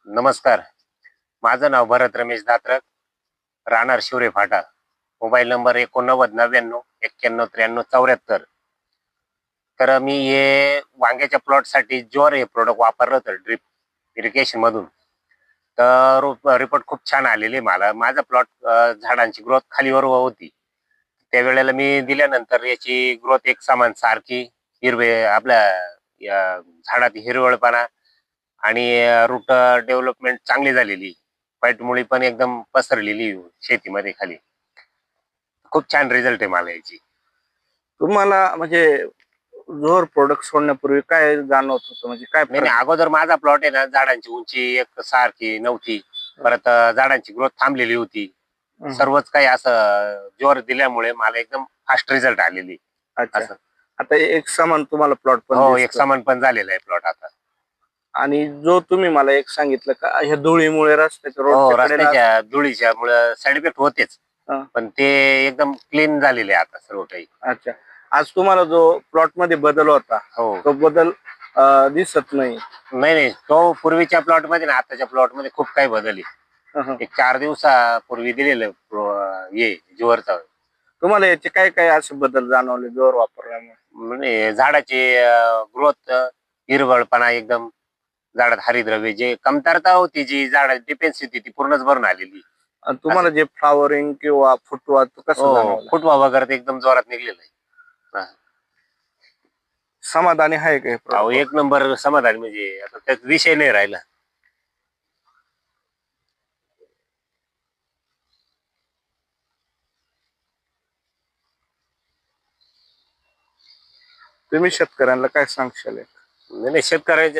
नमस्कार. माझं नाव भरत रमेश दात्रक, राहणार शिवरे फाटा. Mobile number 89 99 91 93 74. तर मी हे वांग्याच्या प्लॉटसाठी जोर हे प्रोडक्ट वापरलं होतं ड्रिप इरिगेशन मधून. तर रिपोर्ट खूप छान आलेले मला. माझा प्लॉट झाडांची ग्रोथ खालीवर होती. त्यावेळेला मी दिल्यानंतर याची ग्रोथ एक समान सारखी, हिरवे आपल्या झाडात हिरवळपणा आणि रूट डेव्हलपमेंट चांगली झालेली. व्हाईट मुळी पण एकदम पसरलेली शेतीमध्ये खाली. खूप छान रिझल्ट आहे मला याची. तुम्हाला म्हणजे जोर प्रोडक्ट सोडण्यापूर्वी काय जाणवत होतं, म्हणजे काय नाही नाही, अगोदर माझा प्लॉट आहे ना, झाडांची उंची एक सारखी नव्हती. परत झाडांची ग्रोथ थांबलेली होती. सर्वच काही असं जोर दिल्यामुळे मला एकदम फास्ट रिझल्ट आलेली. अच्छा. असं आता एक समान तुम्हाला प्लॉट पण हो, एक दिसतो. समान पण झालेला आहे प्लॉट आता. आणि जो तुम्ही मला एक सांगितलं का ह्या धुळीमुळे रस्त्याच्या हो, रोडच्या कडेला रस्त्याच्या धुळीच्या मुळे साईड इफेक्ट होतेच, हा. पण ते एकदम क्लीन झालेले आहे आता सर्व काही. अच्छा. आज तुम्हाला जो प्लॉट मध्ये बदल होता हो. तो बदल दिसत नाही. नाही नाही, तो पूर्वीच्या प्लॉट मध्ये ना आताच्या प्लॉट मध्ये खूप काही बदल आहे. एक 4 दिवसापूर्वी दिलेलं हे जोरचा. तुम्हाला याचे काय काय असे बदल जाणवले जोर वापरल्यामुळे? म्हणजे झाडाची ग्रोथ, हिरवळपणा एकदम, झाडात हरितद्रव्य जे कमतरता होती, जी झाडाची डिफेन्स होती, ती पूर्णच भरून आलेली. आणि तुम्हाला जे फ्लावरिंग किंवा फुटवा तो कसं हो, जाणवला? फुटवा वगैरे ते एकदम जोरात निघलेलं आहे. समाधानी आहे का हे अहो, product? एक नंबर समाधान, म्हणजे आता त्यात विषय नाही राहिला. तुम्ही शेतकऱ्यांना काय सांगशाल? नाही नाही,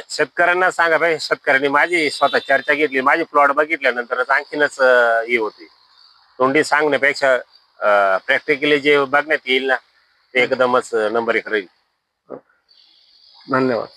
शेतकऱ्यांना सांगा पाहिजे. शेतकऱ्यांनी माझी स्वतः चर्चा घेतली, माझी प्लॉट बघितल्यानंतरच आणखीनच हे होते. तोंडी सांगण्यापेक्षा प्रॅक्टिकली जे बघण्यात येईल ना, ते एकदमच नंबर 1 राहील. धन्यवाद.